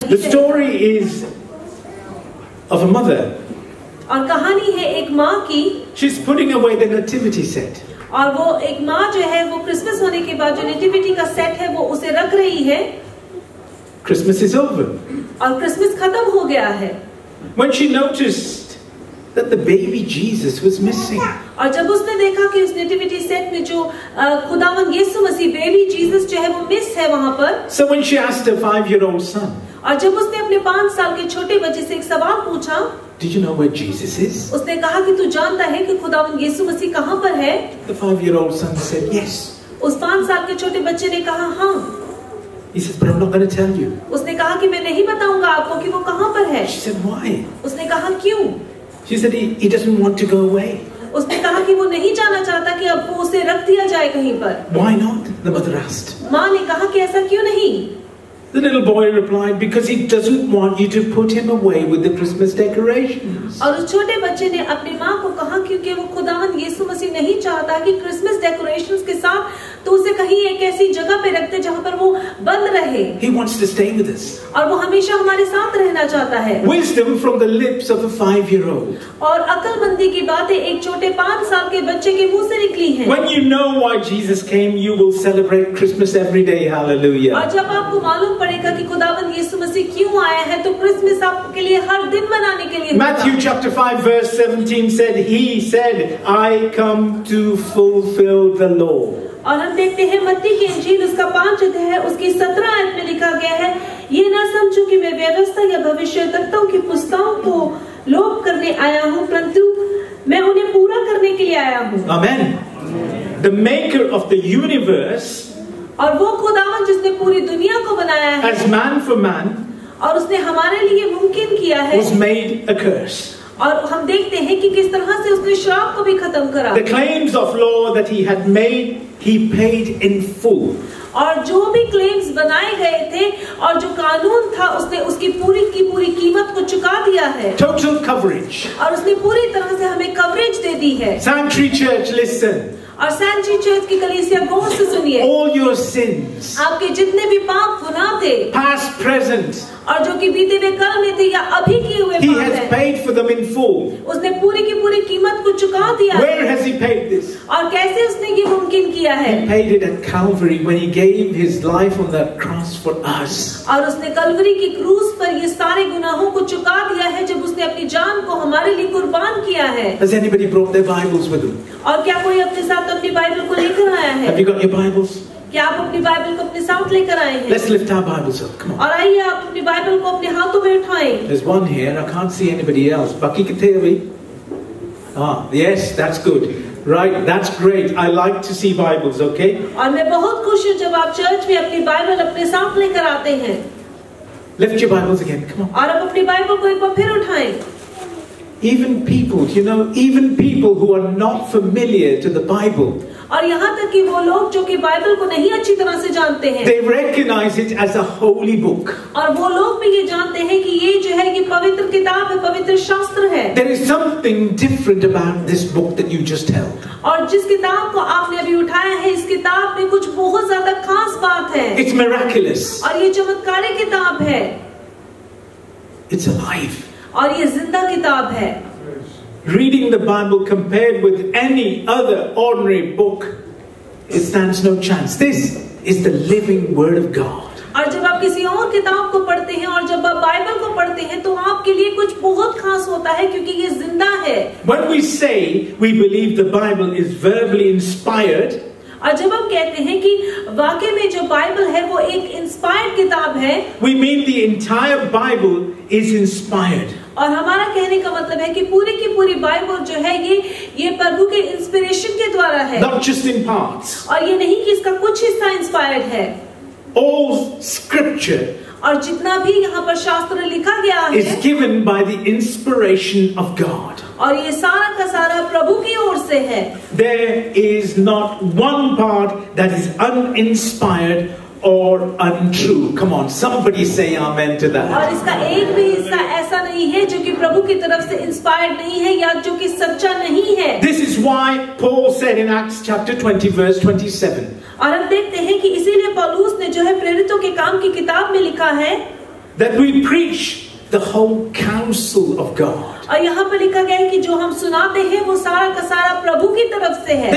The story is of a mother. और कहानी है एक माँ की. She's putting away the nativity set. और वो एक माँ जो है वो क्रिसमस होने के बाद जो नेटिविटी का सेट है वो उसे रख रही है. Christmas is over. और क्रिसमस खत्म हो गया है. When she noticed that the baby Jesus was missing. और जब उसने देखा कि उस नेटिविटी सेट में जो खुदावंद यीशु मसीह बेबी जीसस जो है वो मिस है वहाँ पर. So when she asked her 5-year-old son. और जब उसने अपने 5 साल के छोटे बच्चे से एक सवाल पूछा. Did you know where Jesus is? उसने कहा कि तू जानता है कि खुदावंद यीशु मसीह कहाँ पर है? The 5-year-old son said yes. उस 5 साल के छोटे बच्चे ने कहा हाँ. He says, but I'm not going to tell you. उसने कहा कि मैं नहीं बताऊंगा आपको कि वो कहाँ पर है. She said, why? उसने कहा क्यों? She said he doesn't want to go away. उसने कहा कि वो नहीं जाना चाहता कि अब वो उसे रख दिया जाए कहीं पर. Why not? The mother asked. माँ ने कहा कि ऐसा क्यों नहीं? The little boy replied, because he doesn't want you to put him away with the Christmas decorations. और उस छोटे बच्चे ने अपनी माँ को कहा क्योंकि वो खुदावंद यीशु मसीह नहीं चाहता कि क्रिसमस डेकोरेशंस के साथ तो उसे कहीं एक ऐसी जगह पे रखते जहाँ पर वो बंद रहे. He wants to stay with us. और वो हमेशा हमारे साथ रहना चाहता है. Wisdom from the lips of a 5-year-old. और अक्लमंदी की बातें एक छोटे 5 साल के बच्चे के मुंह से निकली हैं. When you know why Jesus came, you will celebrate Christmas every day. Hallelujah. और जब आपको मालूम पड़ेगा कि खुदावंद यीशु मसीह क्यों आया है तो क्रिसमस आपके लिए हर दिन मनाने के लिए. Matthew chapter 5 verse 17 said, He said, I come to fulfill the law. और हम देखते हैं मत्ती की इंजील उसका 5 अध्याय है उसकी 17 आयत में लिखा गया है, ये ना समझो कि मैं व्यवस्था या भविष्यवक्ताओं की पुस्तकों को लोप करने आया हूँ, परंतु मैं उन्हें पूरा करने के लिए आया हूँ. Amen. The maker of the universe, और वो खुदावंद जिसने पूरी दुनिया को बनाया है, as man for man, और उसने हमारे लिए मुमकिन किया है, was made a curse. और हम देखते हैं कि किस तरह से उसने श्राप को भी खत्म करा. The claims of law that he had made, he paid in full. और जो भी क्लेम्स बनाए गए थे और जो कानून था उसने उसकी पूरी की पूरी कीमत को चुका दिया है. Total coverage. और उसने पूरी तरह से हमें कवरेज दे दी है. Sanctuary Church, listen. और सैंक्चुअरी चर्च की कलीसिया गौर से सुनिए. All your sins, आपके जितने भी पाप गुनाह थे, past, present, और जो कि बीते हुए कल में थे या अभी किए हुए he पाप has हैं, paid for them in full. उसने पूरी की पूरी कीमत को चुका दिया. Where has he paid this? और कैसे उसने ये मुमकिन किया है? He paid it at Calvary when he gave his life on that cross for us. और उसने कलवरी की क्रूस पर ये सारे गुनाहों को चुका दिया है जब उसने अपनी जान को हमारे लिए कुर्बान किया है. Has anybody brought their Bibles with them? और क्या कोई अपने साथ अपनी बाइबल को लेकर आया है? Have you got your Bibles? क्या आप अपनी बाइबल को अपने साथ लेकर आए हैं? Let's lift our Bibles up. Come on. और आइए आप अपनी बाइबल को अपने हाथों में उठाएं. There's one here. I can't see anybody else. Baki kithe hai bhai? Ah, yes, that's good. Right, that's great. I like to see Bibles, okay? और मैं बहुत खुश हूँ जब आप चर्च में अपनी बाइबल अपने साथ लेकर आते हैं. Lift your Bibles again. Come on. और आप अपनी बाइबल को एक बार फिर उठाएं. Even people, you know, even people who are not familiar to the Bible, और यहाँ तक कि वो लोग जो कि बाइबल को नहीं अच्छी तरह से जानते हैं, they recognize it as a holy book. और वो लोग भी ये जानते हैं कि ये जो है कि पवित्र किताब है, पवित्र शास्त्र है. There is something different about this book that you just held. और जिस किताब को आपने अभी उठाया है, इस किताब में कुछ बहुत ज्यादा खास बात है. It's miraculous. और ये चमत्कारी किताब है. It's alive. और ये जिंदा किताब है. Reading the Bible compared with any other ordinary book, it stands no chance. This is the living Word of God. और जब आप किसी और किताब को पढ़ते हैं और जब आप बाइबल को पढ़ते हैं तो आपके लिए कुछ बहुत खास होता है क्योंकि ये जिंदा है. When we say we believe the Bible is verbally inspired, और जब हम कहते हैं कि वाकई में जो बाइबल है वो एक इंस्पायर्ड किताब है, we mean the entire Bible is inspired. और हमारा कहने का मतलब है कि पूरी की पूरी बाइबल जो है ये प्रभु के इंस्पिरेशन के द्वारा है. Not just in parts. और ये नहीं कि इसका कुछ हिस्सा इंस्पायर्ड है. All scripture और जितना भी यहाँ पर शास्त्र लिखा गया है is given by the inspiration of God. और ये सारा का सारा प्रभु की ओर से है. There is not one part that is uninspired or untrue. Come on, somebody say amen to that. और इसका एक भी हिस्सा ऐसा नहीं है जो कि प्रभु की तरफ से इंस्पायर्ड नहीं है या जो कि सच्चा नहीं है. This is why Paul said in Acts chapter 20 verse 27. और हम देखते हैं कि इसीलिए पौलुस ने जो है प्रेरितों के काम की किताब में लिखा है, that we preach the whole counsel of God. और यहाँ पर लिखा गया है कि जो हम सुनाते हैं वो सारा का सारा प्रभु की तरफ से है.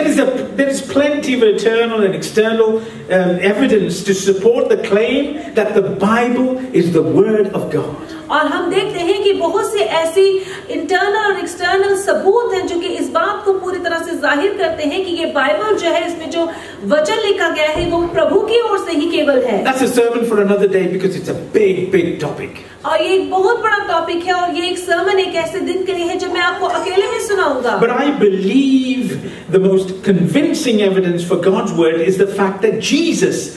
There is plenty of internal and external evidence to support the claim that the Bible is the Word of God. और हम देखते हैं कि बहुत से ऐसी इंटरनल और एक्सटर्नल सबूत हैं जो कि इस बात को पूरी तरह से जाहिर करते हैं कि ये बाइबल जो है इसमें जो वचन लिखा गया है वो प्रभु की ओर से ही केवल है. That's a sermon for another day because it's a big topic. और ये एक बहुत बड़ा टॉपिक है और ये एक सर्मन एक ऐसे दिन के लिए है जब मैं आपको अकेले में सुनाऊंगा. But I believe the most convincing evidence for God's word is the fact that Jesus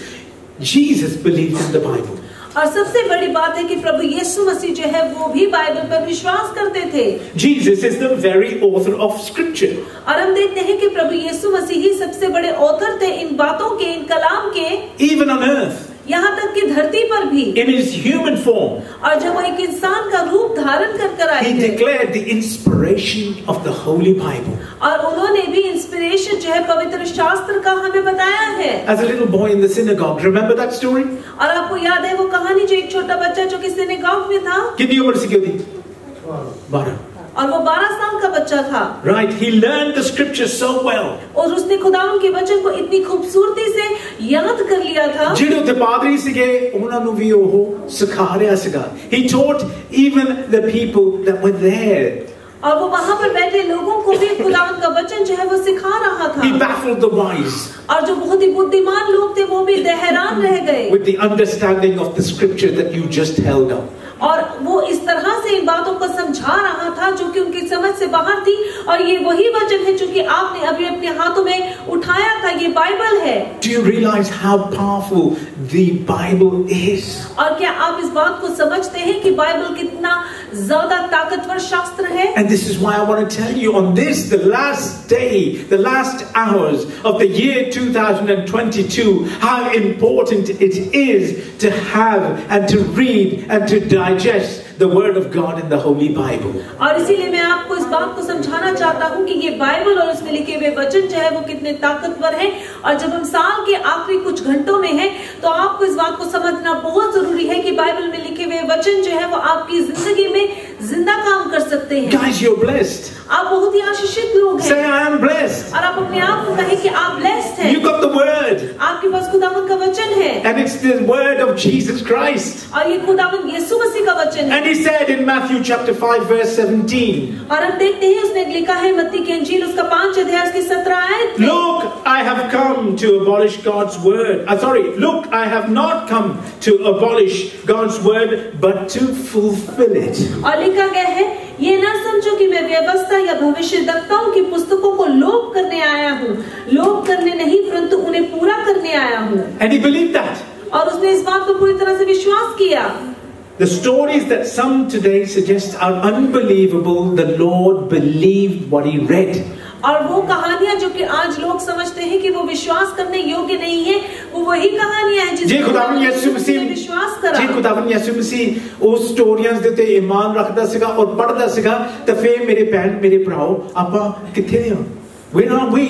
believed in the Bible. और सबसे बड़ी बात है कि प्रभु यीशु मसीह जो है वो भी बाइबल पर विश्वास करते थे. Jesus is the very author of Scripture. और हम देखते हैं कि प्रभु यीशु मसीह ही सबसे बड़े ऑथर थे इन बातों के, इन कलाम के. Even on earth. यहाँ तक कि धरती पर भी. In his human form. और जब वो एक इंसान का रूप धारण कर आए थे. He declared the inspiration of the Holy Bible. और उन्होंने भी इंस्पिरेशन जो है पवित्र शास्त्र का हमें बताया है. As a little boy in the synagogue, remember that story? और आपको याद है वो कहानी जो एक छोटा बच्चा जो कि सिनेगॉग में था. कितनी उम्र से क्यों थी? 12. और वो 12 साल का बच्चा था. Right, he learned the scriptures so well. और उसने खुदावन के वचन को इतनी खूबसूरती से याद कर लिया था. जिन्हों ते पादरी सिगे उन्होंने नु भी वो सिखा रहा सिगा. He taught even the people that were there. और वो वहाँ पर बैठे लोगों को भी खुदावन का वचन जो है वो सिखा रहा था. He baffled the wise. और जो बहुत ही बुद्धिमान लोग थे वो भी हैरान रह गए. With the understanding of the scripture that you just held up. और वो इस तरह से इन बातों को समझा रहा था जो कि उनकी समझ से बाहर थी. और ये वही वचन है जो कि आपने अभी अपने हाथों में उठाया था. ये बाइबल है. Do you realize how powerful the Bible is? और क्या आप इस बात को समझते हैं कि बाइबल कितना ज्यादा ताकतवर शास्त्र है? And this is why I want to tell you on this, the last day, the last hours of the year 2022, how important it is to have and to read and to digest the word of God in the Holy Bible. और इसीलिए मैं आपको इस बात को समझाना चाहता हूँ कि ये बाइबल और उसमें लिखे हुए वचन जो है वो कितने ताकतवर हैं. और जब हम साल के आखिरी कुछ घंटों में हैं तो आपको इस बात को समझना बहुत जरूरी है कि बाइबल में लिखे हुए वचन जो है वो आपकी जिंदगी में जिंदा काम कर सकते हैं. Guys, you're blessed. आप बहुत ही आशीषित लोग हैं. Say I am blessed. और आप अपने आप को कहें कि आप blessed हैं. You got the word. आपके पास खुदावन का वचन है. And it's the word of Jesus Christ. और ये खुदावन यीशु मसीह का वचन है. And he said in Matthew chapter 5 verse 17. और हम देखते हैं उसने लिखा है मत्ती की इंजील उसका 5 अध्याय उसकी 17 आयत में. Look, I have come to abolish God's word. Look, I have not come to abolish God's word, but to fulfill it. और लिखा गया है ये ना समझो कि मैं व्यवस्था या भविष्यद्वक्ताओं की पुस्तकों को लोप करने आया हूँ. लोप करने नहीं परंतु उन्हें पूरा करने आया हूँ. And he believed that. और उसने इस बात को पूरी तरह से विश्वास किया. The stories that some today suggest are unbelievable. The Lord believed what he read. और वो कहानियां जो कि आज लोग समझते हैं कि वो विश्वास करने योग्य नहीं है, वो वही कहानियां हैं जिसमें खुदावन यीशु मसीह विश्वास करा. जे खुदावन यीशु मसीह उस स्टोरीज दे ते ईमान रखदा सीगा और पढ़दा सीगा ते फिर मेरे भैन मेरे भराओ आपां किथे हां? Where are we?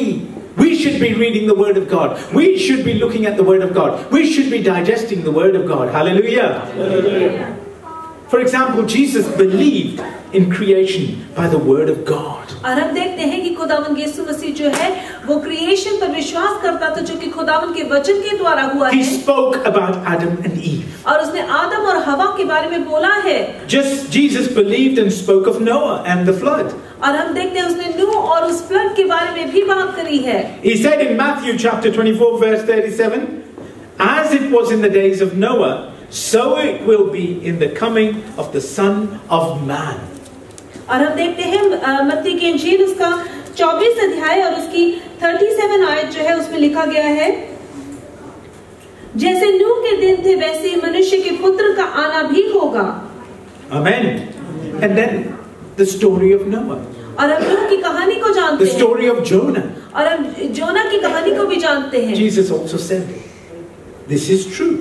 We should be reading the word of God. We should be looking at the word of God. We should be digesting the word of God. Hallelujah. Hallelujah. For example, Jesus believed in creation by the word of God. और हम देखते हैं कि खुदावन यीशु मसीह जो है वो creation पर विश्वास करता था जो कि खुदावन के वचन के द्वारा हुआ है. He spoke about Adam and Eve. और उसने आदम और हवा के बारे में बोला है. Just Jesus believed and spoke of Noah and the flood. और हम देखते हैं उसने नूह और उस फ्लड के बारे में भी बात करी है. He said in Matthew chapter 24 verse 37, as it was in the days of Noah, so it will be in the coming of the Son of Man. और हम देखते हैं मत्ती की इंजील उसका 24 अध्याय और उसकी 37 आयत जो है उसमें लिखा गया है जैसे नूह के दिन थे वैसे ही मनुष्य के पुत्र का आना भी होगा. Amen. And then the story of Noah. और हम नूह की कहानी को जानते हैं. The story of Jonah. और हम जोना की कहानी को भी जानते हैं. Jesus also said, this is true.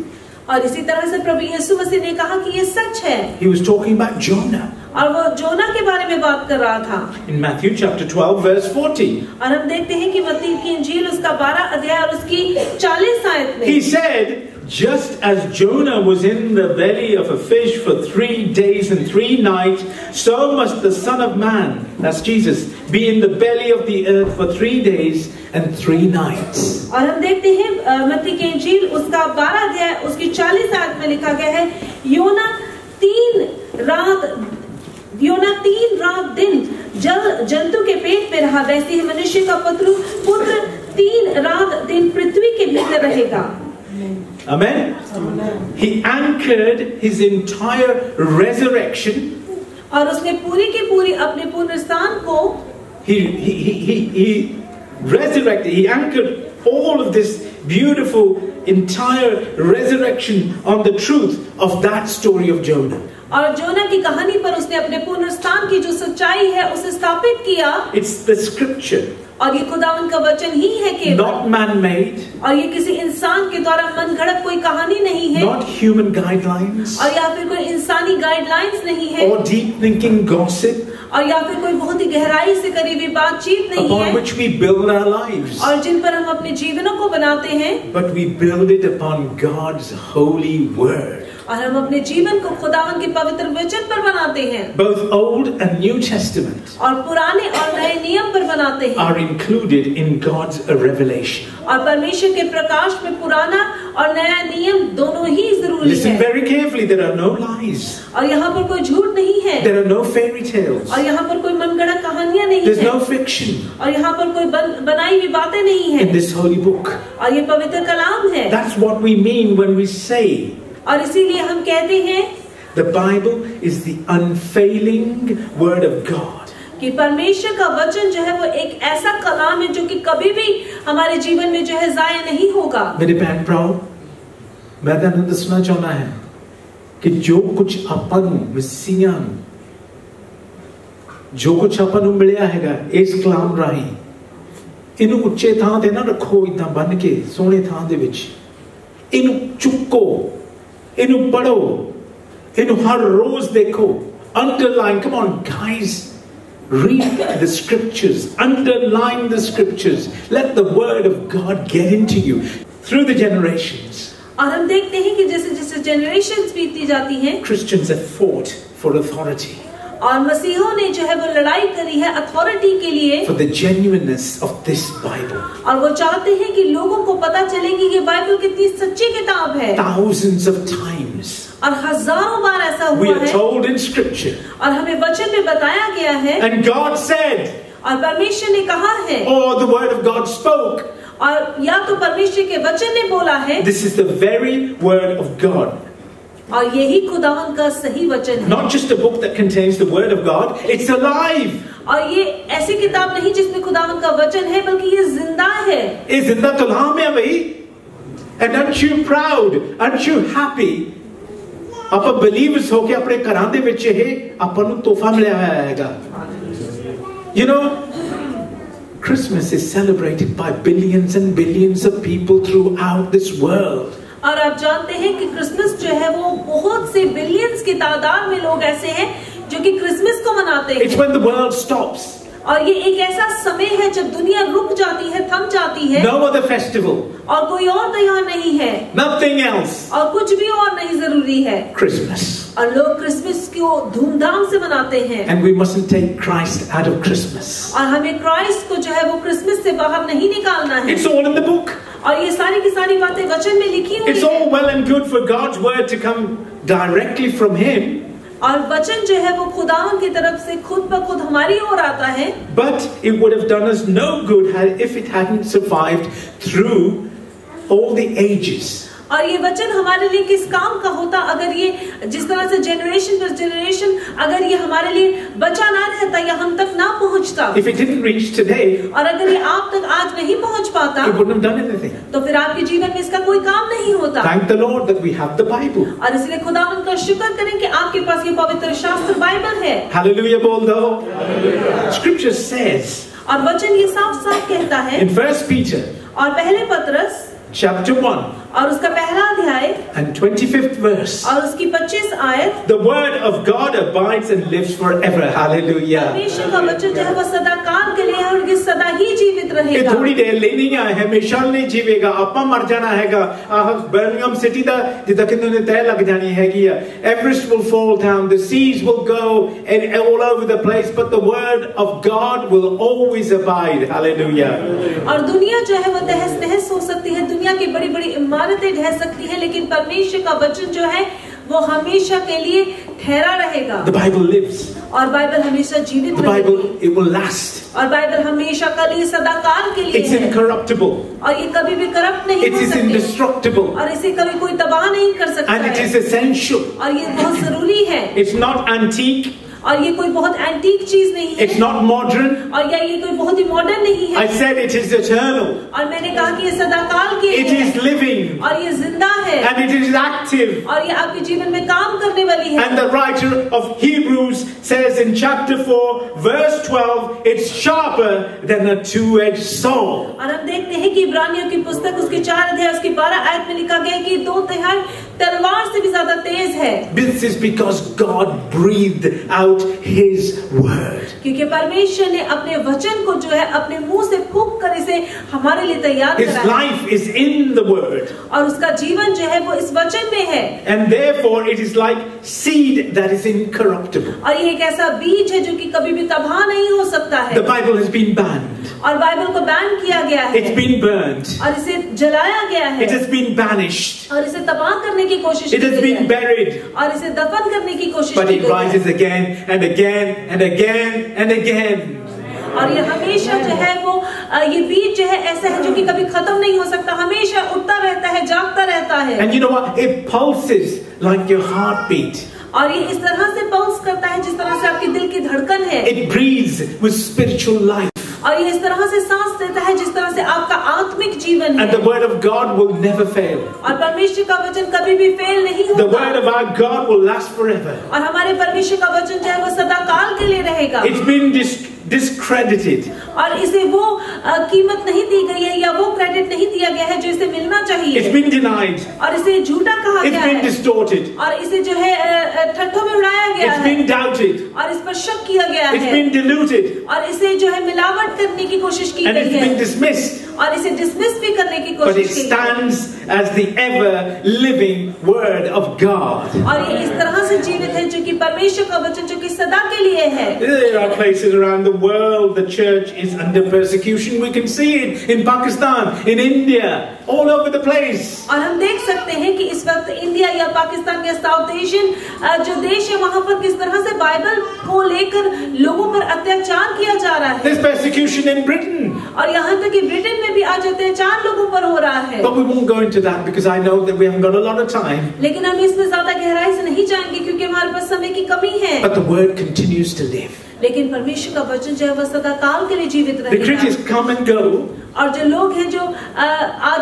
और इसी तरह से प्रभु यीशु मसीह ने कहा कि ये सच है. He was talking about Jonah. और वो जोना के बारे में बात कर रहा था. In Matthew chapter 12 verse 40. और हम देखते हैं कि मत्ती की इंजील उसका 12 अध्याय और उसकी 40 आयत में. He said, Just as Jonah was in the belly of a fish for 3 days and 3 nights, so must the Son of Man, that's Jesus, be in the belly of the earth for 3 days and 3 nights. और हम देखते हैं मत्ती की इंजील उसका 12 अध्याय उसकी 40 आयत में लिखा गया है, योना 3 रात दिन जल जंतु के पेट में रहा, वैसे ही मनुष्य का पुत्र 3 रात दिन पृथ्वी के भीतर रहेगा. Amen. He anchored his entire resurrection. और उसने पूरी की पूरी अपने पुनरुत्थान को he resurrected. He anchored all of this beautiful entire resurrection on the truth of that story of Jonah. और जोना की कहानी पर उसने अपने पुनरुत्थान की जो सच्चाई है उसे स्थापित किया. It's the scripture. और ये खुदावन का वचन ही है केवल. Not man-made. और ये किसी इंसान के द्वारा मनगढ़ंत कोई कहानी नहीं है. Not human guidelines. और या फिर कोई इंसानी गाइडलाइंस नहीं है. Or deep thinking gossip. और या फिर कोई बहुत ही गहराई से करी हुई बातचीत नहीं है. Upon which we build our lives. और जिन पर हम अपने जीवनों को बनाते हैं. But we build it upon God's holy word. और हम अपने जीवन को खुदावन के पवित्र वचन पर बनाते हैं. Both Old and New Testament और पुराने और नए नियम पर बनाते हैं. are included in God's revelation. और परमेश्वर के प्रकाश में पुराना और नया नियम दोनों ही जरूरी Listen है. very carefully. There are no lies. और यहाँ पर कोई झूठ नहीं है. There are no fairy tales. और यहाँ पर कोई मनगढ़ंत कहानियां नहीं There's है. no fiction और यहाँ पर कोई बनाई हुई बातें नहीं है. in this holy book. और ये पवित्र कलाम है. That's what we mean when we say और इसीलिए हम कहते हैं the Bible is the unfailing word of God. कि परमेश्वर का वचन जो है वो एक ऐसा कलाम है जो कि कभी भी हमारे जीवन में जो है जाया नहीं होगा. मेरे बहन भराओ, मैं ਤੁਹਾਨੂੰ ਦੱਸਣਾ ਚਾਹੁੰਦਾ ਹਾਂ ਕਿ ਜੋ ਕੁਝ ਆਪਾਂ ਨੂੰ ਮਸੀਹਾਂ ਨੂੰ ਜੋ ਕੁਝ ਆਪਾਂ ਨੂੰ ਮਿਲਿਆ ਹੈਗਾ ਇਸ ਕਲਾਮ ਰਾਹੀਂ, ਇਹਨੂੰ ਉੱਚੇ ਥਾਂ ਤੇ ਨਾ ਰੱਖੋ ਇਦਾਂ ਬੰਨ ਕੇ ਸੋਹਣੇ ਥਾਂ ਦੇ ਵਿੱਚ. ਇਹਨੂੰ ਚੁੱਕੋ, ਇਹਨੂੰ ਪੜੋ, ਇਹਨੂੰ ਹਰ ਰੋਜ਼ ਦੇਖੋ. Underline, come on guys, read the scriptures, underline the scriptures. Let the word of God get into you through the generations. और हम देखते हैं कि जैसे जैसे जनरेशंस बीतती जाती हैं, Christians have fought for authority, और मसीहों ने जो है वो लड़ाई करी है अथॉरिटी के लिए, for the genuineness of this Bible. और वो चाहते हैं कि लोगों को पता चले कि ये बाइबल कितनी सच्ची किताब है. Thousands of times और हजारों बार ऐसा we हुआ are है told in scripture, और हमें वचन में बताया गया है, and God said, और परमेश्वर ने कहा है, or the word of God spoke. और या तो परमेश्वर के वचन ने बोला है. This is the very word of God. और यही खुदावन का सही वचन है. Not just a book that contains the word of God, it's alive. और ये ऐसी किताब नहीं जिसमें खुदावन का वचन है, बल्कि ये जिंदा है. ये जिंदा कलाम है भाई. And aren't you proud? Aren't you happy? ਆਪਾਂ believers ਹੋ ਕੇ ਆਪਣੇ ਘਰਾਂ ਦੇ ਵਿੱਚ ਇਹ ਆਪਾਂ ਨੂੰ ਤੋਹਫਾ ਮਿਲਿਆ ਹੋਇਆ ਹੈਗਾ. You know, Christmas is celebrated by billions and billions of people throughout this world. और आप जानते हैं कि क्रिसमस जो है वो बहुत से बिलियंस की तादाद में लोग ऐसे हैं जो कि क्रिसमस को मनाते हैं. It's when the world stops. और ये एक ऐसा समय है जब दुनिया रुक जाती है, थम जाती है. No other festival. और कोई और त्योहार नहीं है. Nothing else. और कुछ भी और नहीं जरूरी है. Christmas. और लोग क्रिसमस को धूमधाम से मनाते हैं. And we mustn't take Christ out of Christmas. और हमें क्राइस्ट को जो है वो क्रिसमस से बाहर नहीं निकालना है. It's all in the book. और ये सारी की सारी बातें वचन में लिखी हुई It's all well and good for God's word to come directly from Him. और वचन जो है वो खुदावन की तरफ से खुद ब खुद हमारी ओर आता है. But it would have done us no good if it hadn't survived through all the ages. और ये वचन हमारे लिए किस काम का होता अगर ये जिस तरह से जनरेशन पर जनरेशन अगर ये हमारे लिए बचा ना रहता या हम तक ना पहुंचता. If it didn't reach today, और अगर ये आप तक आज नहीं पहुंच पाता, it wouldn't have done anything. तो फिर आपके जीवन में इसका कोई काम नहीं होता. Thank the Lord that we have the Bible. और इसलिए खुदावन का शुक्र करें कि आपके पास ये पवित्र शास्त्र बाइबल है. Hallelujah, बोल दो. Scripture says, और वचन ये साफ साफ कहता है in 1 Peter और पहले पत्रस chapter 1 और उसका पहला अध्याय and 25th verse, और उसकी 25 आयत, the word of God abides and lives forever. Hallelujah. परमेश्वर का वचन जो है वो सदा काल के लिए है और ये सदा ही जीवित जीवित ये रहेगा। थोड़ी देर ਲਈ नहीं आया है, हमेशा नहीं जीवेगा, ਆਪਾਂ मर जाना हैगा। बर्मिंघम सिटी ਦਾ ਜਿੱਦਾਂ ਕਿ ਉਹਨੇ ਤਹਿ ਲੱਗ ਜਾਣੀ ਹੈਗੀ ਆ। Everest will fall down, the seas will go and all over the place, but the word of God will always abide. Hallelujah. और दुनिया जो है वो तहस नहस हो सकती है, दुनिया की बड़ी बड़ी इमारतें ढह सकती हैं, लेकिन परमेश्वर का वचन जो है वो हमेशा के लिए ठहरा रहेगा। The Bible lives. और बाइबल हमेशा जीवित The रहेगी। Bible, it will last. और बाइबल हमेशा के लिए सदाकाल के लिए It's है। incorruptible. और ये कभी भी करप्ट नहीं It हो is सकती indestructible. और इसे कभी कोई तबाह नहीं कर सकता And it है। is essential. और ये बहुत जरूरी है। It's not antique. और ये कोई बहुत एंटीक चीज नहीं है। It's not modern. और या ये कोई बहुत ही मॉडर्न नहीं है। I said it is eternal. और मैंने कहा कि ये सदाकाल के It लिए is है। living. और ये जिंदा है। And it is active. और ये आपके जीवन में काम करने वाली है। And the writer of Hebrews says in chapter 4, verse 12, it's sharper than a two-edged sword. और हम देखते हैं कि इब्रानियों की पुस्तक उसके 4 अध्याय उसकी 12 आयत में लिखा गया कि 2 तिहाई तलवार से भी ज्यादा तेज है। This is because God breathed out His word. क्योंकि परमेश्वर ने अपने वचन को जो है अपने मुंह से फूंक कर इसे हमारे लिए तैयार His करा है। life is in the word. और उसका जीवन जो है वो इस वचन में है। And therefore it is like seed that is incorruptible. और ये एक ऐसा बीज है जो कि कभी भी तबाह नहीं हो सकता है। The Bible has been banned. और बाइबल को बैन किया गया है। It's been burned. और इसे जलाया गया है। It has been banished. और इसे तबाह करने की कोशिश It की has गई been है। buried. और इसे दफन करने की कोशिश But की it गई है। rises again and again and again and again. और ये हमेशा जो है वो ये बीज जो है ऐसा है जो कि कभी खत्म नहीं हो सकता, हमेशा उठता रहता है, जागता रहता है। And you know what? It pulses like your heartbeat. और ये इस तरह से पल्स करता है जिस तरह से आपके दिल की धड़कन है। It breathes with spiritual life. और ये इस तरह से सांस देता है जिस तरह से आपका आत्मिक जीवन And है। the word of God will never fail. और परमेश्वर का वचन कभी भी फेल नहीं The होता। word of our God will last forever. और हमारे परमेश्वर का वचन जो है वो सदा काल के लिए रहेगा। It's been discredited. और इसे वो कीमत नहीं दी गई है या वो क्रेडिट नहीं दिया गया है जो इसे मिलना चाहिए। It's been denied. और इसे झूठा कहा It's गया been है। distorted. और इसे जो है ठट्ठों में उड़ाया गया It's है। been doubted. और इस पर शक किया गया It's है। been diluted. और इसे जो है मिलावट करने की कोशिश की And गई it's been है। dismissed. और इसे डिसमिस भी करने की But it कोशिश की गई है। stands as the ever living word of God. और ये इस तरह से जीवित है जो कि परमेश्वर का वचन जो कि सदा के लिए है। There are places around the world the church is under persecution. We can see it in Pakistan, in India, all over the place. और हम देख सकते हैं कि इस वक्त इंडिया या पाकिस्तान या साउथ एशियन जो देश है वहाँ पर किस तरह से बाइबल को लेकर लोगों पर अत्याचार किया जा रहा है। There's persecution in Britain. और यहाँ तक कि ब्रिटेन में भी आज अत्याचार लोगों पर हो रहा है। But we won't go into that because I know that we haven't got a lot of time. लेकिन हम इसमें ज्यादा गहराई से नहीं जाएंगे क्योंकि हमारे पास समय की कमी है। But the word continues to live. लेकिन परमेश्वर का वचन जो है वह सदा काल के लिए जीवित The रहेगा। critics come and go. और जो लोग हैं जो आज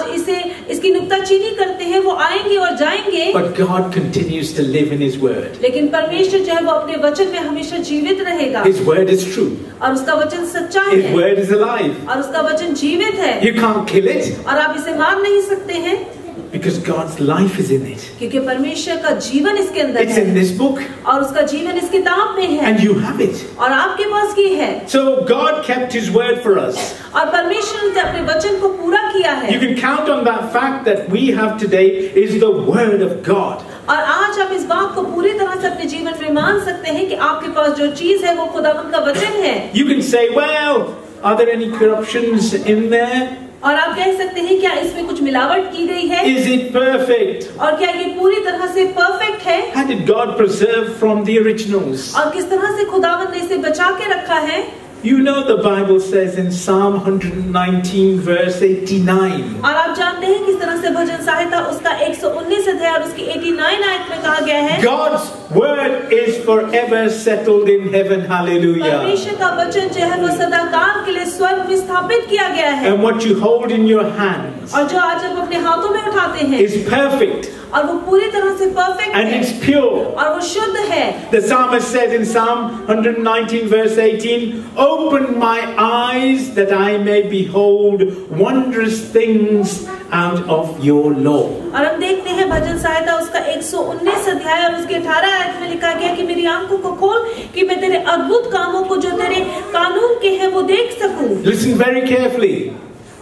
इसकी नुक्ताचीनी करते हैं वो आएंगे और जाएंगे। But God continues to live in His word. लेकिन परमेश्वर जो है वो अपने वचन में हमेशा जीवित रहेगा। His word is true. और उसका वचन सच्चा His है। word is alive. और उसका वचन जीवित है। You can't kill it और आप इसे मार नहीं सकते हैं because God's life is in it. क्योंकि परमेश्वर का जीवन इसके अंदर It's in है this book और उसका जीवन इस किताब में है and you have it. और आपके पास ये है। So God kept His word for us. और परमेश्वर ने अपने वचन को पूरा किया है। You can count on that fact that we have today is the word of God. और आज आप इस बात को पूरी तरह से अपने जीवन में मान सकते हैं कि आपके पास जो चीज है वो खुदावंद का वचन है। You can say, well, are there any corruptions in there? और आप कह सकते हैं क्या इसमें कुछ मिलावट की गई है? Is it perfect? और क्या ये पूरी तरह से परफेक्ट है? How did God preserve from the originals? और किस तरह से खुदावंद ने इसे बचा के रखा है? You know the Bible says in Psalm 119 verse 89. और आप जानते हैं किस तरह से भजन संहिता उसका 119 अध्याय और उसकी 89 आयत में कहा गया है God's word is forever settled in heaven. Hallelujah. परमेश्वर का वचन जो है वो सदा काल के लिए स्वर्ग में स्थापित किया गया है। And what you hold in your hands और जो आज आप अपने हाथों में उठाते हैं is perfect और वो पूरी तरह से परफेक्ट and है it's pure. और वो शुद्ध है। The psalmist said in Psalm 119 verse 18, open my eyes that I may behold wondrous things out of your law. और हम देखते हैं भजन संहिता उसका 119 अध्याय और उसके 18 आयत में लिखा गया कि मेरी आंखों को खोल कि मैं तेरे अद्भुत कामों को जो तेरे कानून के हैं वो देख सकूं। Listen very carefully.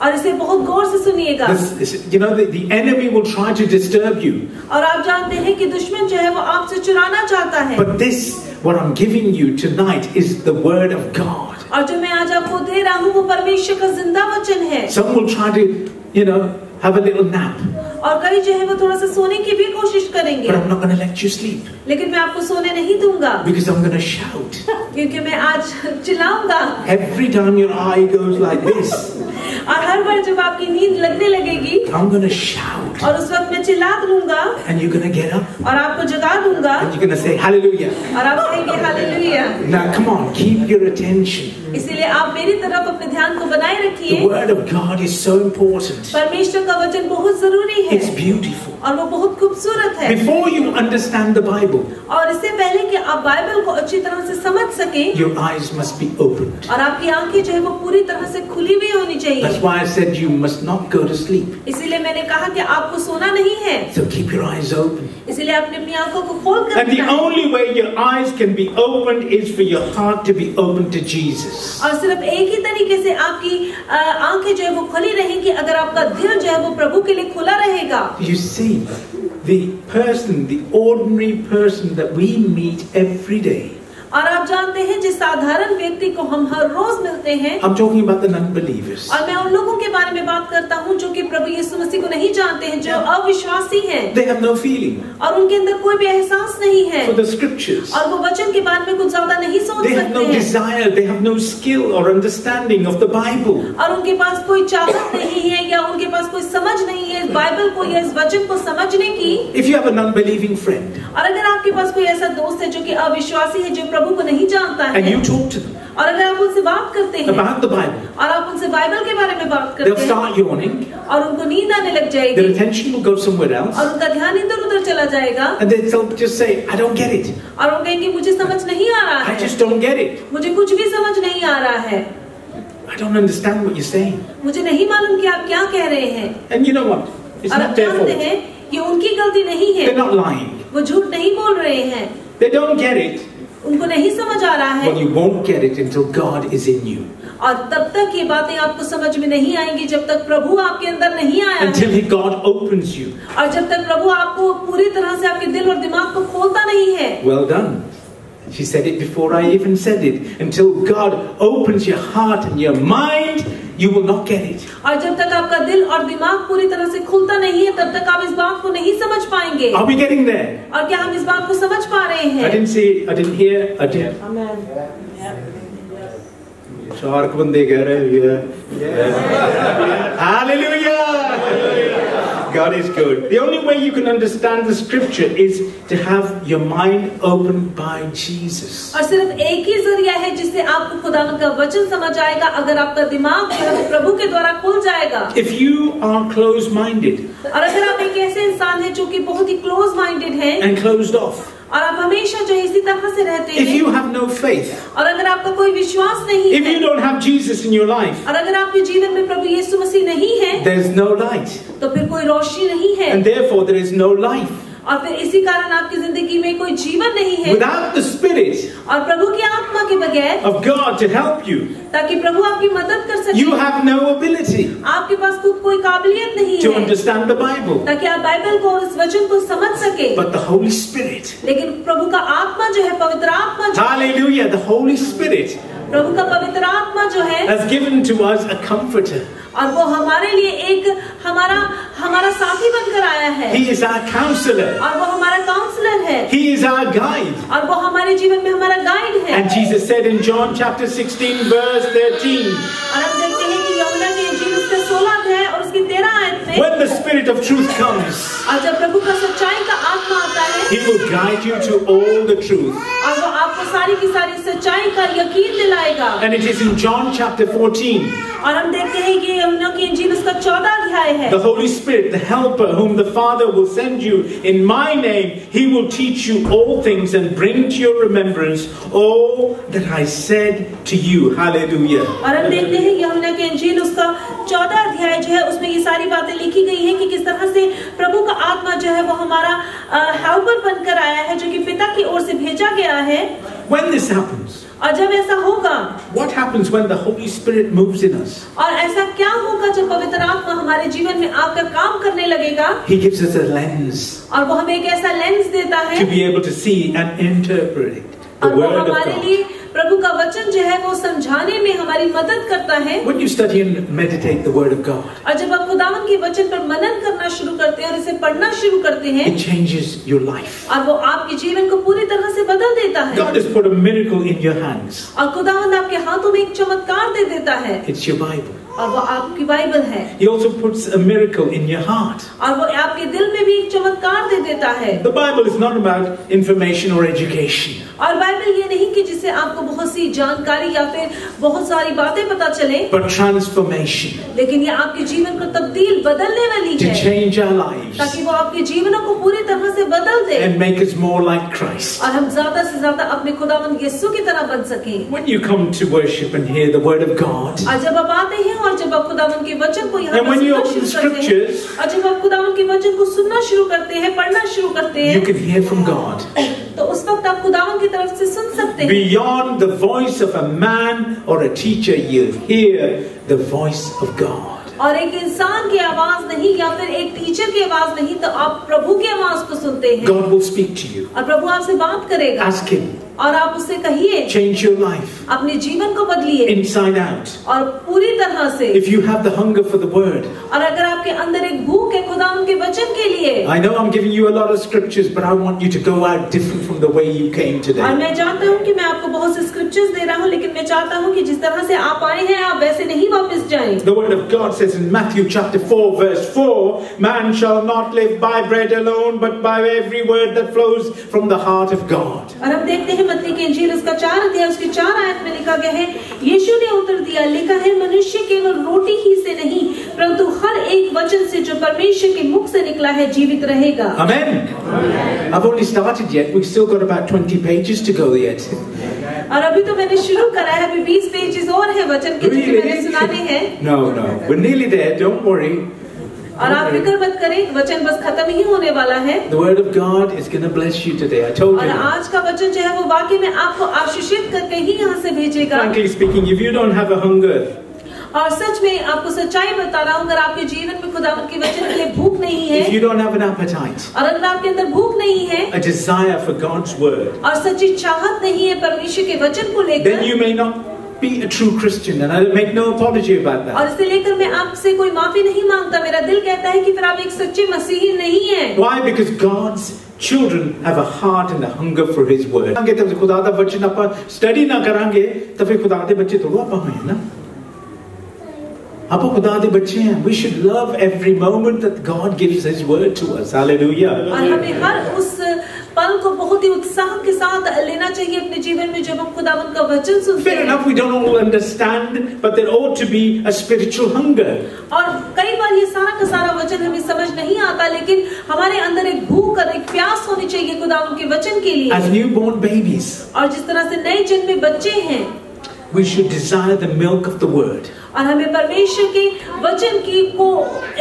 और इसे बहुत गौर से सुनिएगा। You know, the enemy will try to disturb you. और आप जानते हैं कि दुश्मन जो है वो आपसे चुराना चाहता है। But this, what I'm giving you tonight, is the word of God. और जो मैं आज आपको दे रहा हूँ वो परमेश्वर का जिंदा वचन है। Some will try to, you know, have a little nap. और कई जो है वो थोड़ा सा सोने की भी कोशिश करेंगे। But I'm not going to let you sleep. लेकिन मैं आपको सोने नहीं दूंगा। Because I'm going to shout. क्योंकि मैं आज चिल्लाऊंगा। Every time your eye goes like this. और हर बार जब आपकी नींद लगने लगेगी, I'm going to shout. और उस वक्त मैं चिल्ला दूंगा। And you're going to get up. और आपको जगा दूंगा। And you're going to say Hallelujah. और आप कहेंगे hallelujah. Now come on, keep your attention. इसलिए आप मेरी तरफ अपने ध्यान को बनाए रखिए। The word of God is so important. परमेश्वर का वचन बहुत जरूरी है। It's beautiful. और वो बहुत खूबसूरत है। Before you understand the Bible, और इससे पहले कि आप बाइबल को अच्छी तरह से समझ सकें, your eyes must be opened. और आपकी आंखें जो है वो पूरी तरह से खुली हुई होनी चाहिए। That's why I said you must not go to sleep. इसीलिए मैंने कहा कि आपको सोना नहीं है। So keep your eyes open. इसीलिए आपने अपनी आंखों को खोल कर And the only way your eyes can be opened is for your heart to be open to Jesus. और सिर्फ एक ही तरीके से आपकी आंखें जो है वो खुली रहेंगी अगर आपका दिल जो है वो प्रभु के लिए खुला रहेगा। You see, the person, the ordinary person that we meet every day. और आप जानते हैं जिस साधारण व्यक्ति को हम हर रोज मिलते हैं, I'm talking about the non-believers. और मैं उन लोगों के बारे में बात करता हूँ जो कि प्रभु यीशु मसीह को नहीं जानते हैं, जो अविश्वासी हैं। They have no feeling और उनके अंदर कोई भी एहसास नहीं है। for the scriptures. और वो वचन के बारे में कुछ ज्यादा नहीं सोच They have सकते no हैं। desire, they have no skill or understanding of the Bible. और उनके पास कोई चाहत नहीं है या उनके पास कोई समझ नहीं है इस बाइबल को या इस वचन को समझने की। If you have a non-believing friend और अगर आपके पास कोई ऐसा दोस्त है जो कि अविश्वासी है, जो प्रभु को नहीं जानता है, and you talk to them और अगर आप उनसे बात करते हैं about the Bible, और आप उनसे बाइबल के बारे में बात they'll करते हैं, start yawning, और उनको नींद आने लग their जाएगी attention will go somewhere else, और उनका ध्यान इधर उधर चला जाएगा, and they'll just say, I don't get it. और वो कहेंगे मुझे समझ नहीं आ रहा I है, just don't get it. मुझे कुछ भी समझ नहीं आ रहा है, I don't understand what you're saying. मुझे नहीं मालूम कि आप क्या कह रहे हैं। And you know what? It's और not आप their जानते fault. हैं ये उनकी गलती नहीं है, They're not lying. वो झूठ नहीं बोल रहे हैं, They don't get it. उनको नहीं समझ आ रहा है। Well, you won't get it until God is in you. और तब तक ये बातें आपको समझ में नहीं आएंगी जब तक प्रभु आपके अंदर नहीं आया Until है, God opens you. और जब तक प्रभु आपको पूरी तरह से आपके दिल और दिमाग को खोलता नहीं है। Well done. She said it before I even said it. Until God opens your heart and your mind, you will not get it. और जब तक आपका दिल और दिमाग पूरी तरह से खुलता नहीं है तब तक आप इस बात को नहीं समझ पाएंगे। Are we getting there? और क्या हम इस बात को समझ पा रहे I हैं? didn't see it. I didn't hear. I didn't. चार बंदे कह रहे हैं Hallelujah! God is good. The only way you can understand the scripture is to have your mind opened by Jesus. और सिर्फ एक ही जरिया है जिससे आपको खुदावंद का वचन समझ आएगा, अगर आपका दिमाग जो है वो प्रभु के द्वारा खुल जाएगा। If you are closed-minded और अगर आप एक ऐसे इंसान हैं जो कि बहुत ही क्लोज माइंडेड हैं and closed off, और आप हमेशा जो है इसी तरह से रहते if हैं, you have no faith, और अगर आपका कोई विश्वास नहीं if you है, don't have Jesus in your life, और अगर आपके जीवन में प्रभु यीशु मसीह नहीं है, there's no light, तो फिर कोई रोशनी नहीं है, and therefore there is no life. और फिर इसी कारण आपकी जिंदगी में कोई जीवन नहीं है। Without the Spirit और प्रभु की आत्मा के बगैर, of God to help you, ताकि प्रभु आपकी मदद कर सके, you have no ability आपके पास खुद कोई काबिलियत नहीं to है understand the Bible. ताकि आप बाइबल को और इस वचन को समझ सके। But the Holy Spirit, लेकिन प्रभु का आत्मा जो है, पवित्र आत्मा जो है, hallelujah, the Holy Spirit प्रभु का पवित्र आत्मा जो है, has given to us a comforter. और वो हमारे लिए एक हमारा साथी बनकर आया है, He is our counselor. और वो हमारा काउंसलर है, He is our guide. और वो हमारे जीवन में हमारा गाइड है। And Jesus said in John chapter 16 verse 13, और हम देखते हैं कि यूहन्ना की इंजील उसके 16 अध्याय और उसकी 13 आयत में, when the Spirit of truth comes, और जब प्रभु का सच्चाई का आत्मा आता है, He will guide you to all the truth. और वो आपको आपको सारी की सारी सच्चाई का यकीन दिलाएगा। And it is in John chapter 14. और हम देखते हैं कि यूहन्ना की इंजील उसका 14 अध्याय है। The Holy Spirit, the helper whom the Father will send you in my name, he will teach you all things and bring to your remembrance all that I said to you. Hallelujah. और हम देखते हैं यूहन्ना की इंजील उसका 14 अध्याय जो है उसमें ये सारी बातें लिखी गई हैं कि किस तरह से प्रभु का आत्मा जो है वो हमारा हेल्पर बनकर आया है, जो कि पिता की ओर से भेजा गया है। When this happens, और जब ऐसा होगा, what happens when the Holy Spirit moves in us? और ऐसा क्या होगा जब पवित्र आत्मा हमारे जीवन में आकर काम करने लगेगा? He gives us a lens और वो हमें एक ऐसा लेंस देता है to be able to see and interpret the और वो word of हमारे God. लिए प्रभु का वचन जो है वो समझाने में हमारी मदद करता है। When you study and meditate the word of God, और जब आप खुदावन के वचन पर मनन करना शुरू करते हैं और इसे पढ़ना शुरू करते हैं, it changes your life. और वो आपके जीवन को पूरी तरह से बदल देता है। God has put a miracle in your hands. और खुदावन आपके हाथों में एक चमत्कार दे देता है, It's your Bible. और वो आपकी बाइबल है। He also puts a miracle in your heart. और वो आपके दिल में भी एक चमत्कार दे देता है। The Bible is not about information or education. और बाइबल ये नहीं कि जिससे आपको बहुत सी जानकारी या फिर बहुत सारी बातें पता चले, But transformation. लेकिन ये आपके जीवन को तब्दील बदलने वाली To है, change our lives. ताकि वो आपके जीवनों को पूरी तरह से बदल दे And make us more like Christ. और हम ज्यादा से ज्यादा अपने खुदावंद यीशु की तरह बन सकें। When you come to worship and hear the word of God, और जब आप आते हैं और जब आप खुदावंद के वचन को यहाँ And पर when you सुनना open शुरू करते हैं, scriptures, और जब आप खुदावंद के वचन को सुनना शुरू करते हैं, पढ़ना शुरू करते you हैं, can hear from God. तो उस वक्त आप खुदावंद की तरफ से सुन सकते हैं। Beyond the voice of a man or a teacher, you hear the voice of God. और एक इंसान की आवाज नहीं या फिर एक टीचर की आवाज नहीं, तो आप प्रभु की आवाज को सुनते हैं। God will speak to you. और प्रभु आपसे बात करेगा। Ask Him. और आप उससे कहिए, Change your life अपने जीवन को बदलिए inside out. और पूरी तरह से। If you have the hunger for the word, और अगर आपके अंदर एक भूख है खुदावंद के वचन के लिए, I know I'm giving you a lot of scriptures, but I want you to go out different from the way you came और today. मैं चाहता हूँ कि मैं आपको बहुत से स्क्रिप्चर्स दे रहा हूँ, लेकिन मैं चाहता हूँ कि जिस तरह से आप आए हैं आप वैसे नहीं वापस जाएं। The word of God says in Matthew chapter 4 verse 4, man shall not live by bread alone, but by every word that flows from the heart of God. और हम देखते हैं मत्ती की इंजील उसका 4 अध्याय उसकी 4 आयत में लिखा गया है, यीशु ने उत्तर दिया, लिखा है मनुष्य केवल रोटी ही से नहीं परंतु हर एक वचन से जो परमेश्वर के मुख से निकला है जीवित रहेगा। Amen. I've only started yet. We've still got about 20 pages to go yet. और अभी तो मैंने शुरू करा है, अभी 20 पेजेस और है वचन के जो कि मैंने सुनाने हैं। No. We're nearly there. Don't worry. और आप फिक्र मत करें, वचन बस खत्म ही होने वाला है। The word of God is going to bless you today. I told और you. आज का वचन जो है वो वाकई में आपको आशीषित करके ही यहाँ से भेजेगा। Frankly speaking, if you don't have a hunger, और सच में आपको सच्चाई बता रहा हूँ, अगर आपके जीवन में खुदावंद के वचन के लिए भूख नहीं है, if you don't have an appetite, और अगर आपके अंदर भूख नहीं है, a desire for God's word, और सच्ची चाहत नहीं है परमेश्वर के वचन को then लेकर, you may not be a true Christian, and I make no apology about that. और इसे लेकर मैं आपसे कोई माफी नहीं मांगता। मेरा दिल कहता है कि फिर आप एक सच्चे मसीही नहीं हैं। Why? Because God's children have a heart and a hunger for His word. अगर तब खुदा दा वचन ਆਪਾਂ स्टडी ना करांगे तो फिर खुदा दे बच्चे थोड़ा ਆਪਾਂ होए ना। ਆਪਾਂ खुदा दे बच्चे हैं। We should love every moment that God gives His word to us. Hallelujah. और हमें हर उस पल को बहुत ही उत्साह के साथ लेना चाहिए अपने जीवन में जब हम खुदावंद का वचन सुनते Fair हैं। enough, we don't all understand, but there ought to be a spiritual hunger. और कई बार ये सारा का सारा वचन हमें समझ नहीं आता, लेकिन हमारे अंदर एक भूख और एक प्यास होनी चाहिए खुदावंद के वचन के लिए। As newborn babies, और जिस तरह से नए जन्मे बच्चे हैं, we should desire the milk of the word. और हमें परमेश्वर के वचन की को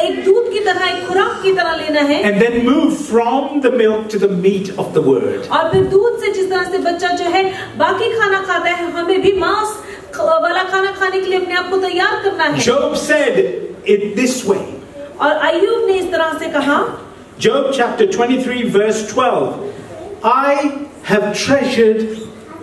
एक दूध की तरह, एक खुराक की तरह लेना है। And then move from the milk to the meat of the word. और फिर दूध से जिस तरह से बच्चा जो है बाकी खाना खाता है, हमें भी मांस वाला खाना खाने के लिए अपने आप को तैयार करना है। Job said it this way. और अय्यूब ने इस तरह से कहा, Job chapter 23 verse 12. I have treasured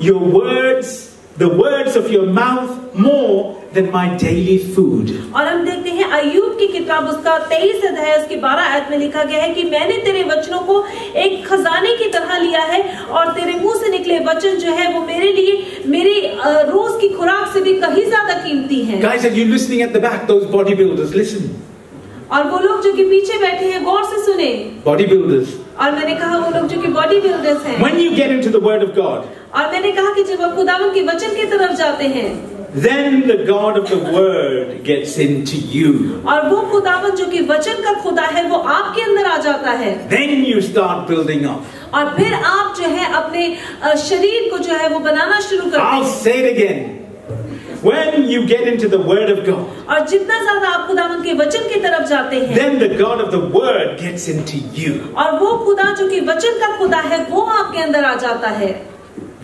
your words, the words of your mouth more than my daily food. और हम देखते हैं अय्यूब की किताब उसका 23 अध्याय उसके 12 आयत में लिखा गया है कि मैंने तेरे वचनों को एक खजाने की तरह लिया है और तेरे मुंह से निकले वचन जो है वो मेरे लिए मेरी रोज की खुराक से भी कहीं ज्यादा कीमती है। Guys, are you listening at the back? Those bodybuilders, listen. और वो लोग जो कि पीछे बैठे हैं गौर से सुने। Bodybuilders. और मैंने कहा वो लोग जो कि बॉडी बिल्डर्स हैं, when you get into the Word of God, और मैंने कहा कि जब आप खुदावन के वचन की तरफ जाते हैं, then the God of the Word gets into you. और वो खुदावन जो कि वचन का खुदा है वो आपके अंदर आ जाता है, Then you start building up. और फिर आप जो है अपने शरीर को जो है वो बनाना शुरू करते I'll हैं। say it again. When you get into the Word of God, और जितना ज्यादा आप खुदावन के वचन की तरफ जाते हैं, then the God of the Word gets into you. और वो खुदा जो कि वचन का खुदा है वो आपके अंदर आ जाता है।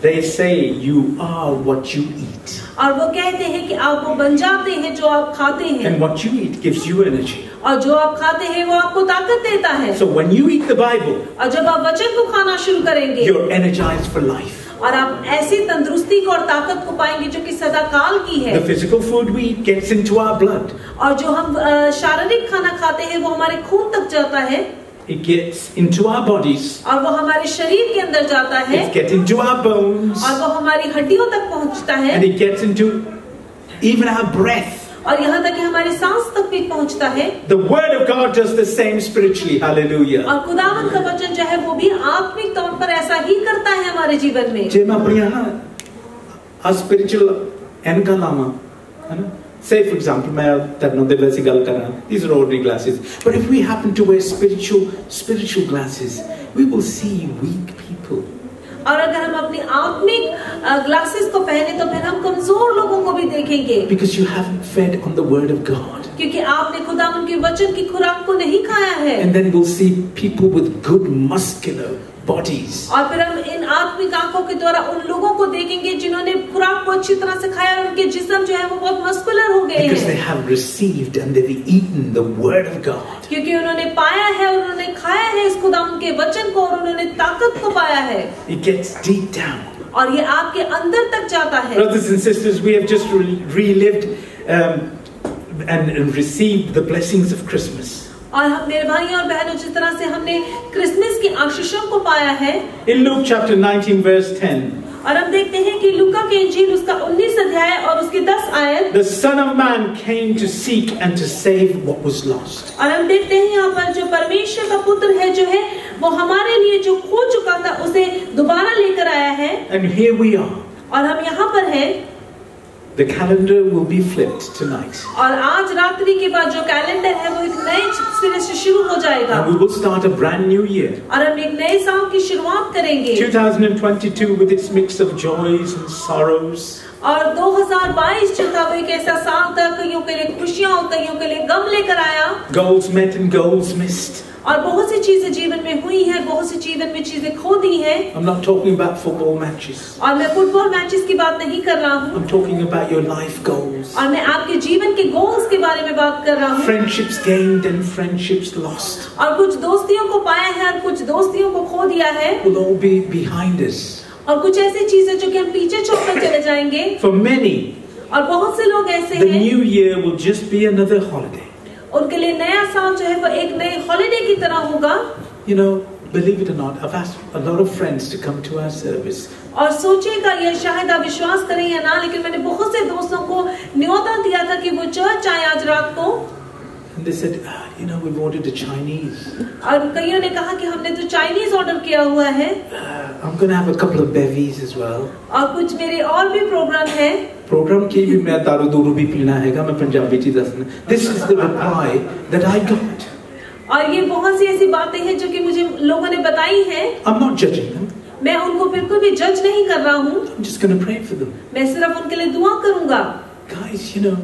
They say you are what you eat. और वो कहते हैं कि आप वो बन जाते हैं जो आप खाते हैं, And what you eat gives you energy. और जो आप खाते हैं वो आपको ताकत देता है। So when you eat the Bible, और जब आप वचन को खाना शुरू करेंगे, you're energized for life. और आप ऐसी तंदुरुस्ती को और ताकत को पाएंगे जो कि सदा काल की है। The physical food we eat gets into our blood. और जो हम शारीरिक खाना खाते हैं वो हमारे खून तक जाता है, It gets into our bodies. और वो हमारे शरीर के अंदर जाता है, It gets into our bones. और वो हमारी हड्डियों तक पहुंचता है, And it gets into even our breath. और यहाँ तक कि हमारी सांस तक भी पहुंचता है। The Word of God does the same spiritually. Hallelujah. और खुदावन का वचन जो है वो भी आत्मिक तौर पर ऐसा ही करता है हमारे जीवन में। जे मैं अपनी ना spiritual एनका लामा है ना, say for example मैं तरनों दे वैसी गल कर रहा, these are ordinary glasses, but if we happen to wear spiritual glasses, we will see weak people. और अगर हम अपनी आत्मिक ग्लासेस को पहने तो फिर हम कमजोर लोगों को भी देखेंगे, Because you haven't fed on the Word of God. क्योंकि आपने खुदावन के वचन की खुराक को नहीं खाया है। And then we'll see people with good muscular bodies. और फिर हम इन आत्मिक आंखों के द्वारा उन लोगों को देखेंगे जिन्होंने खुराक को अच्छी तरह से खाया और उनके जिस्म जो है वो बहुत मस्कुलर हो गए Because they हैं, have received and they've eaten the Word of God. क्योंकि उन्होंने पाया है और उन्होंने खाया है इस खुदावन के वचन को और उन्होंने ताकत को पाया है, It gets deep down. और ये आपके अंदर तक जाता है। Brothers and sisters, we have just relived and received the blessings of Christmas. और हम मेरे भाई और बहनों जिस तरह से हमने क्रिसमस की आशीषों को पाया है, In Luke chapter 19 verse 10, और हम देखते हैं कि लूका के इंजील उसका 19 अध्याय और उसकी 10 आयत, the Son of Man came to seek and to save what was lost. और हम देखते हैं यहाँ पर जो परमेश्वर का पुत्र है जो है वो हमारे लिए जो खो चुका था उसे दोबारा लेकर आया है। And here we are. और हम यहाँ पर हैं, The calendar will be flipped tonight. और आज रात्रि के बाद जो कैलेंडर है वो एक नए सिरे से शुरू हो जाएगा, And we will start a brand new year. और हम एक नए साल की शुरुआत करेंगे। 2022 with its mix of joys and sorrows. और 2022 जो था वो एक ऐसा साल था, कईयों के लिए खुशियां और कईयों के लिए गम लेकर आया, Goals met and goals missed. और बहुत सी चीजें जीवन में हुई हैं, बहुत सी जीवन में चीजें खो दी हैं। I'm not talking about football matches. और मैं फुटबॉल मैचेस की बात नहीं कर रहा हूँ, I'm talking about your life goals. और मैं आपके जीवन के गोल्स के बारे में बात कर रहा हूँ। Friendships gained and friendships lost और कुछ दोस्तियों को पाया है और कुछ दोस्तियों को खो दिया है, will all be behind us. और कुछ ऐसी चीजें जो कि हम पीछे छोड़कर चले जाएंगे। For many, और बहुत से लोग ऐसे the हैं, new year will just be another holiday. उनके लिए नया साल जो है वो एक नए हॉलिडे की तरह होगा। You know, believe it or not, I've asked a lot of friends to come to our service. और सोचिएगा, ये शायद आप विश्वास करें या ना, लेकिन मैंने बहुत से दोस्तों को न्योता दिया था कि वो चर्च आए आज रात को, And they said, you know, we've ordered a Chinese. और कईयों ने कहा कि हमने तो चाइनीज ऑर्डर किया हुआ है, I'm going to have a couple of bevies as well. और कुछ मेरे और भी प्रोग्राम है। Program की भी मैं दारू दूरू भी पीना हैगा, मैं पंजाबी ची दसना. This is the reply that I got. और ये बहुत सी ऐसी बातें हैं जो कि मुझे लोगों ने बताई हैं। I'm not judging them. मैं उनको बिल्कुल भी जज नहीं कर रहा हूँ, I'm just going to pray for them. मैं सिर्फ उनके लिए दुआ करूंगा। Guys, you know,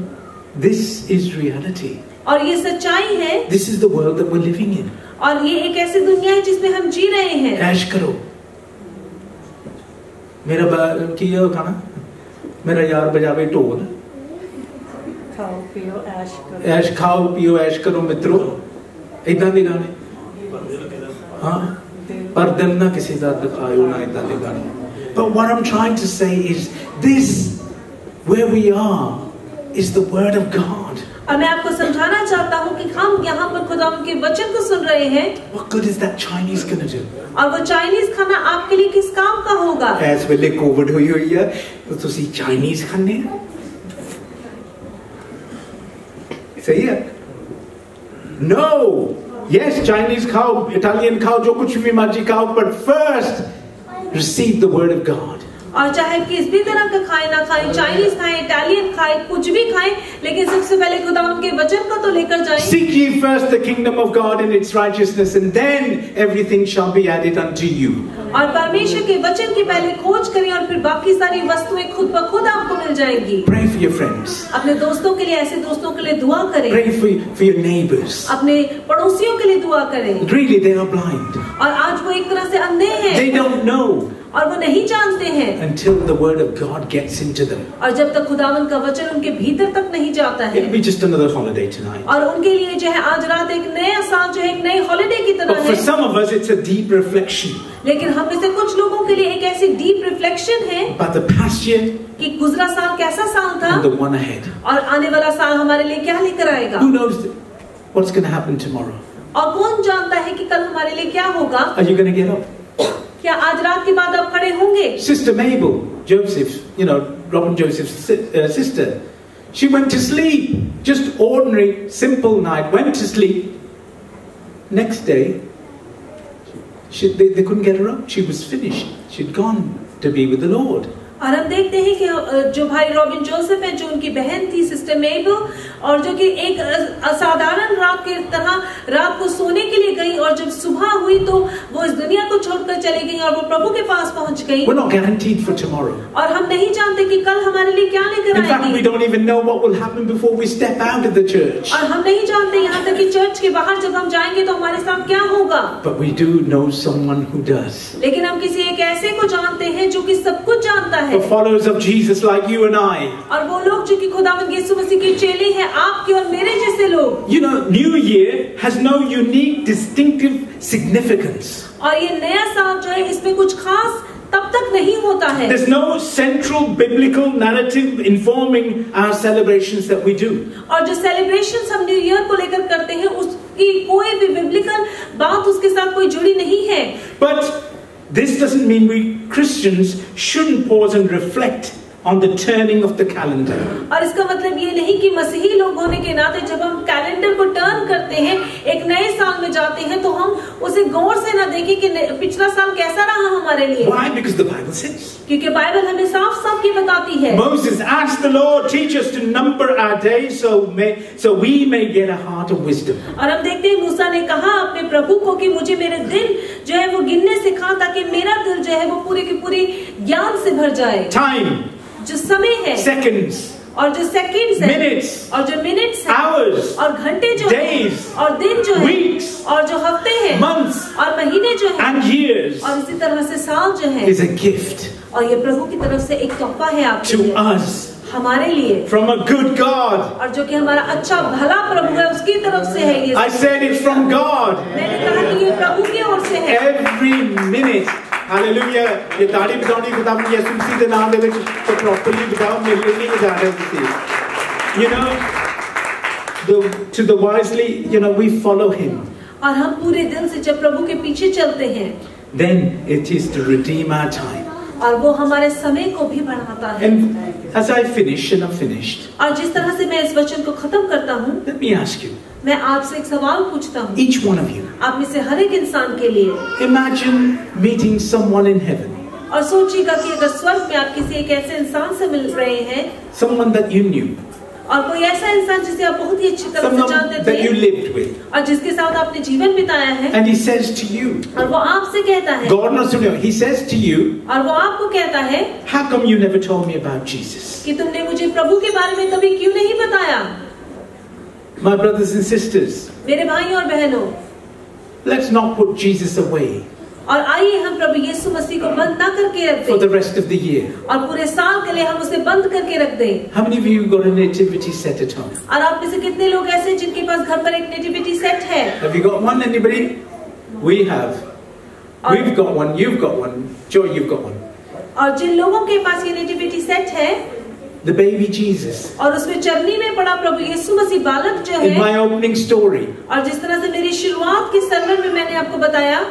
this is reality. और ये सच्चाई है, This is the world that we're living in. और ये एक ऐसी दुनिया है जिसमें हम जी रहे हैं। ऐश करो। मेरा की होगा ना, मेरा यार बजावे ढोल, खाओ पियो ऐश करो, ऐश खाओ पियो ऐश करो मित्रों, इदां दे गाने। हाँ, पर दिल ना किसी दा दिखाओ ना इदां दे गाने। But what I'm trying to say is this, where we are, is the word of God. और मैं आपको समझाना चाहता हूँ कि हम यहाँ पर खुदा के वचन को सुन रहे हैं। What good is that Chinese going to do? और वो चाइनीज खाना आपके लिए किस काम का होगा? इस वेले कोविड हुई है तो तुसी चाइनीज खाने हैं, सही है? No, Yes, Chinese खाओ, Italian खाओ, जो कुछ भी मर्जी खाओ, but first receive the word of God. और चाहे किस भी तरह का खाए ना खाए, चाइनीज खाए, इटालियन खाए, कुछ भी खाए, लेकिन सबसे पहले खुदावंद के वचन को तो लेकर जाएं। Seek ye first the kingdom of God and its righteousness, and then everything shall be added unto you. और परमेश्वर के वचन की पहले खोज करें और फिर बाकी सारी वस्तुएं खुद ब खुद आपको मिल जाएंगी। Pray for your friends. अपने दोस्तों के लिए, ऐसे दोस्तों के लिए दुआ करें। Pray for your neighbors. अपने पड़ोसियों के लिए दुआ करें। Really, they are blind. और आज वो एक तरह से अंधे हैं। They don't know और वो नहीं जानते हैं until the word of God gets into them. और जब तक खुदावंद का वचन उनके भीतर तक नहीं जाता है। It'll be just another holiday tonight. और उनके लिए जो है आज रात एक नया साल जो है एक नई हॉलिडे की तरह But है। for some of us, it's a deep reflection लेकिन हम में से कुछ लोगों के लिए एक ऐसी डीप रिफ्लेक्शन है about the past year कि गुजरा साल कैसा साल था and the one ahead. और आने वाला साल हमारे लिए क्या लेकर आएगा। Who knows what's going to happen tomorrow? और कौन जानता है कि कल हमारे लिए क्या होगा। Are you going to get up? क्या आज रात के बाद आप खड़े होंगे। Sister Mabel, Joseph's, Robin Joseph's sister, she went to sleep. Just ordinary, simple night. Went to sleep. Next day, they couldn't get her up. She was finished. She'd gone to be with the Lord. और हम देखते हैं कि जो भाई robin Joseph है, जो उनकी बहन थी सिस्टर मेबल, और जो कि एक असाधारण रात के तरह रात को सोने के लिए गई और जब सुबह हुई तो वो इस दुनिया को छोड़कर चली गई और वो प्रभु के पास पहुंच गई। We're not guaranteed for tomorrow. और हम नहीं जानते कि कल हमारे लिए क्या लेकर आएगी। In fact, we don't even know what will happen before we step out of the church. और हम नहीं जानते यहाँ तक कि चर्च के बाहर जब हम जाएंगे तो हमारे साथ क्या होगा। But we do know someone who does. लेकिन हम किसी एक ऐसे को जानते हैं जो कि सब कुछ जानता है। For followers of Jesus like you and I. और वो लोग जो कि खुदावंद यीशु मसीह के चेले हैं, आपके और मेरे जैसे लोग। You know, New Year has no unique, distinctive significance. और ये नया साल जो है इसमें कुछ खास तब तक नहीं होता है। There's no central biblical narrative informing our celebrations that we do. और जो सेलिब्रेशंस हम न्यू ईयर को लेकर करते हैं उसकी कोई भी बिब्लिकल बात उसके साथ कोई जुड़ी नहीं है। But this doesn't mean we Christians shouldn't pause and reflect on the turning of the calendar. और इसका मतलब ये नहीं कि मसीही लोग होने के नाते जब हम कैलेंडर को टर्न करते हैं, एक नए साल में जाते हैं, तो हम उसे गौर से ना देखें कि पिछला साल कैसा रहा हमारे लिए। Why? Because the Bible says. क्योंकि बाइबल हमें साफ-साफ ये बताती है। Moses asked the Lord, teach us to number our days so we may get a heart of wisdom. और हम देखते हैं मूसा ने कहा अपने प्रभु को कि मुझे मेरे दिन जो है वो गिनने सिखा ताकि मेरा दिल जो है वो पूरी की पूरी ज्ञान से भर जाए। Time. जो समय है, seconds, और जो सेकंड्स है, minutes, और जो मिनट्स है, hours, और घंटे जो days, है, और दिन जो है, weeks, और जो हफ्ते हैं, months, और महीने जो है, and years, और इसी तरह से साल जो है, is a gift और ये प्रभु की तरफ से एक तोहफा है आपके लिए, to us, हमारे लिए, from a good God. और जो कि हमारा अच्छा भला प्रभु है उसकी तरफ से है ये। I said it's from God. मैंने कहा कि ये प्रभु की ओर से है। Every minute. Hallelujah. ये ताड़ी बजाने की किताब में यीशु मसीह के नाम ले तो प्रॉपर्ली बजाओ, मेरे लिए नहीं बजा रहे थे। You know, to the wisely, we follow him. और हम पूरे दिल से जब प्रभु के पीछे चलते हैं, then it is to redeem our time. और वो हमारे समय को भी बढ़ाता है। And as I finish, and I'm finished. और जिस तरह से मैं इस वचन को खत्म करता हूँ, let me ask you. मैं आपसे एक सवाल पूछता हूँ। Each one of you. आप में से हर एक इंसान के लिए। Imagine meeting someone in heaven. और सोचिएगा कि अगर स्वर्ग में आप किसी एक ऐसे इंसान से मिल रहे हैं, someone that you knew. और कोई ऐसा इंसान जिसे आप बहुत ही अच्छी तरह से जानते थे, that you lived with, और जिसके साथ आपने जीवन बिताया है, and he says to you, और वो आपसे कहता है, God knows, he says to you, और वो आपको कहता है, how come you never told me about Jesus? कि तुमने मुझे प्रभु के बारे में कभी क्यों नहीं बताया? My brothers and sisters, मेरे भाई और बहनों, let's not put Jesus away. और आइए हम प्रभु यीशु मसीह को बंद ना करके रख दें। For the rest of the year. और पूरे साल के लिए हम उसे बंद करके रख दें। How many of you got a nativity set at home? और आप में से कितने लोग ऐसे जिनके पास घर पर एक नेटिविटी सेट है? Have you got one? Anybody? We have. We've got one. You've got one. Joy, you've got one. और जिन लोगों के पास ये नेटिविटी सेट है, the baby Jesus. और उसमें चरनी में पड़ा प्रभु यीशु मसीह बालक जो है। In my opening story. और जिस तरह से मेरी शुरुआत के सर्मन में मैंने आपको बताया,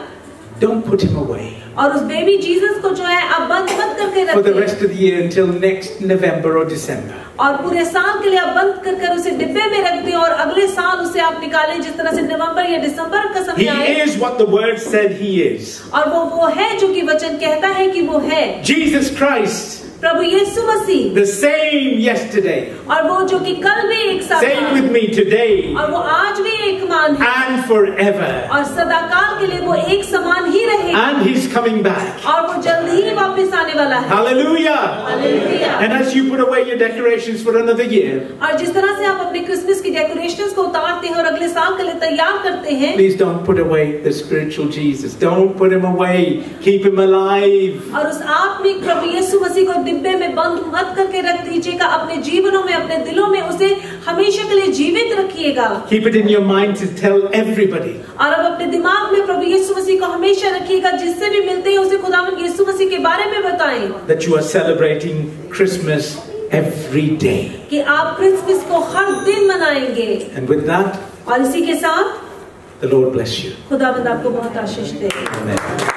don't put him away. और उस बेबी जीसस को जो है आप बंद मत करके for the रखिए rest of the year until next November or December. और पूरे साल के लिए आप बंद कर उसे डिब्बे में रख दें और अगले साल उसे आप निकालें जिस तरह से नवंबर या दिसंबर का He समय आए is what the word said he is. और वो है जो कि वचन कहता है कि वो है Jesus Christ, Prabhu Yeshu Masih the same yesterday, और वो जो कि कल भी एक साथ same with me today और वो आज भी एक समान है and forever. और सदाकाल के लिए वो एक समान ही रहेगा And he's coming back. और वो जल्द ही वापस आने वाला है Hallelujah. Hallelujah. And as you put away your decorations for another year, और जिस तरह से आप अपने क्रिसमस की डेकोरेशंस को उतारते हैं और अगले साल के लिए तैयार करते हैं please don't put away the spiritual Jesus. Don't put him away. Keep him alive. और उस आत्मिक प्रभु यीशु मसीह को डिब्बे में बंद मत करके रख दीजिएगा अपने जीवनों में अपने दिलों में उसे हमेशा के लिए जीवित रखिएगा Keep it in your mind to tell everybody. और अब अपने दिमाग में प्रभु यीशु मसीह को हमेशा रखिएगा जिससे भी मिलते हैं उसे खुदावंद यीशु मसीह के बारे में बताएं That you are celebrating Christmas every day. कि आप क्रिसमस को हर दिन मनाएंगे And with that, और इसी के साथ the Lord bless you. खुदावंद आपको बहुत आशीष दे Amen.